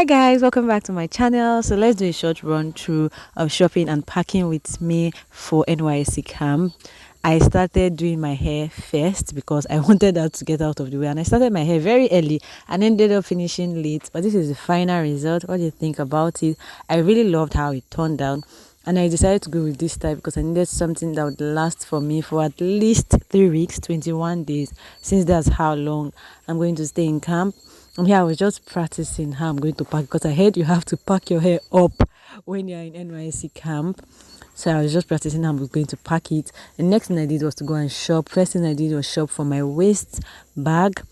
Hi guys, welcome back to my channel. So let's do a short run through of shopping and packing with me for NYSC camp. I started doing my hair first because I wanted that to get out of the way, and I started my hair very early and ended up finishing late, but this is the final result. What do you think about it? I really loved how it turned out, and I decided to go with this type because I needed something that would last for me for at least 3 weeks, 21 days, since that's how long I'm going to stay in camp. And here I was just practicing how I'm going to pack, because I heard you have to pack your hair up when you're in NYSC camp. So I was just practicing how I was going to pack it. The next thing I did was to go and shop. First thing I did was shop for my waist bag.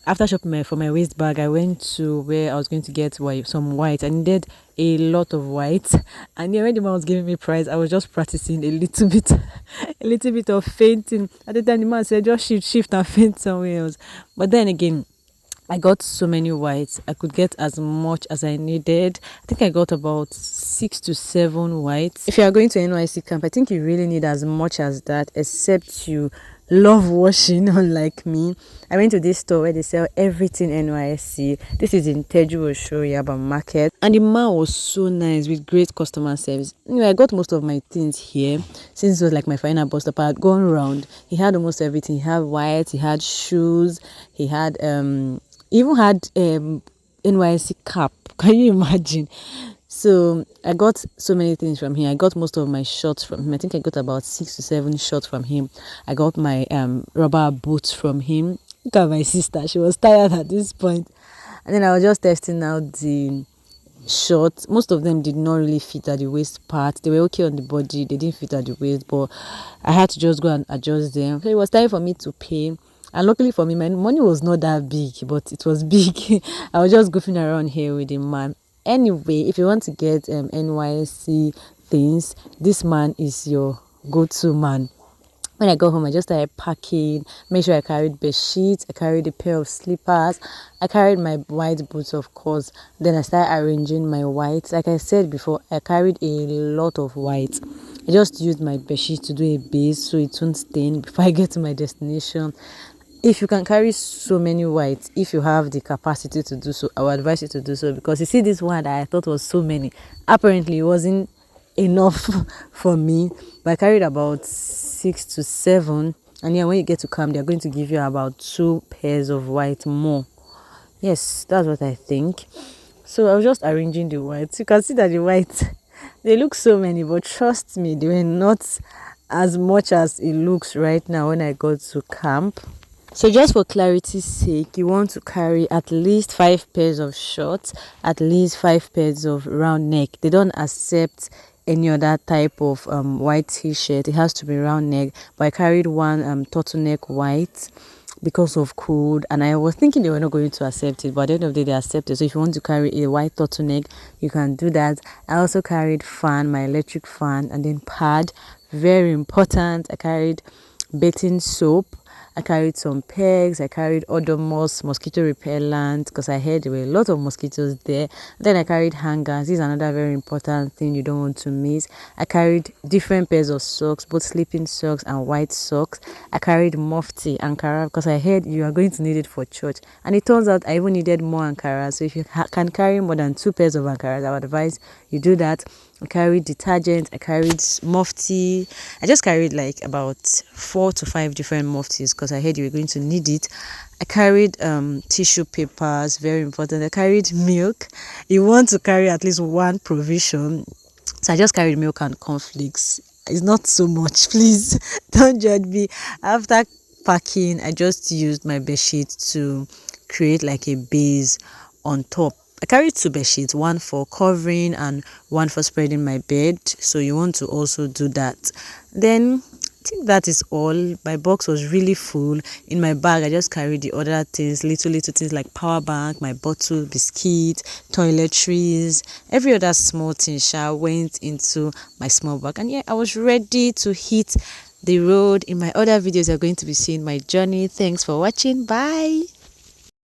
After shopping for my waist bag, I went to where I was going to get some white. I needed a lot of white. And then when the man was giving me price, I was just practicing a little bit of fainting. At the time, the man said, just shift and faint somewhere else. But then again, I got so many whites. I could get as much as I needed. I think I got about 6 to 7 whites. If you are going to NYSC camp, I think you really need as much as that, except you love washing, unlike me. I went to this store where they sell everything NYSC. This is in Teju Yaba Market, and the man was so nice with great customer service. Anyway, I got most of my things here since it was like my final bus stop. I had gone around. He had almost everything. He had white, he had shoes, he had even had NYSC cap. Can you imagine? So I got so many things from him. I got most of my shorts from him. I think I got about 6 to 7 shorts from him. I got my rubber boots from him. Look at my sister. She was tired at this point. And then I was just testing out the shorts. Most of them did not really fit at the waist part. They were okay on the body. They didn't fit at the waist, but I had to just go and adjust them. So it was time for me to pay. And luckily for me, my money was not that big, but it was big. I was just goofing around here with the man. Anyway, if you want to get NYSC things, this man is your go-to man. When I got home, I just started packing. Make sure I carried bed sheets. I carried a pair of slippers. I carried my white boots, of course. Then I started arranging my whites. Like I said before, I carried a lot of whites. I just used my bed sheet to do a base so it won't stain before I get to my destination. If you can carry so many whites, if you have the capacity to do so, I would advise you to do so, because you see this one that I thought was so many, apparently it wasn't enough for me, but I carried about 6 to 7, and yeah, when you get to camp, they're going to give you about 2 pairs of white more. Yes, that's what I think. So I was just arranging the whites. You can see that the whites, they look so many, but trust me, they were not as much as it looks right now when I got to camp. So just for clarity's sake, you want to carry at least 5 pairs of shorts, at least 5 pairs of round neck. They don't accept any other type of white t-shirt. It has to be round neck. But I carried one turtleneck white because of cold, and I was thinking they were not going to accept it, but at the end of the day they accepted. So if you want to carry a white turtleneck, you can do that. I also carried fan, my electric fan, and then pad, very important. I carried bathing soap. I carried some pegs. I carried Odomos mosquito repellent because I heard there were a lot of mosquitoes there. Then I carried hangers. This is another very important thing you don't want to miss. I carried different pairs of socks, both sleeping socks and white socks. I carried mufti Ankara because I heard you are going to need it for church. And it turns out I even needed more Ankara. So if you can carry more than 2 pairs of Ankara, I would advise you do that. I carried detergent, I carried mufti. I just carried like about 4 to 5 different muftis because I heard you were going to need it. I carried tissue papers, very important. I carried milk. You want to carry at least 1 provision. So I just carried milk and cornflakes. It's not so much, please don't judge me. After packing, I just used my bedsheet to create like a base on top. I carried 2 bed sheets, one for covering and one for spreading my bed. So you want to also do that. Then I think that is all. My box was really full. In my bag, I just carried the other things, little things like power bank, my bottle, biscuit, toiletries, every other small thing went into my small bag. And yeah, I was ready to hit the road. In my other videos, you're going to be seeing my journey. Thanks for watching. Bye.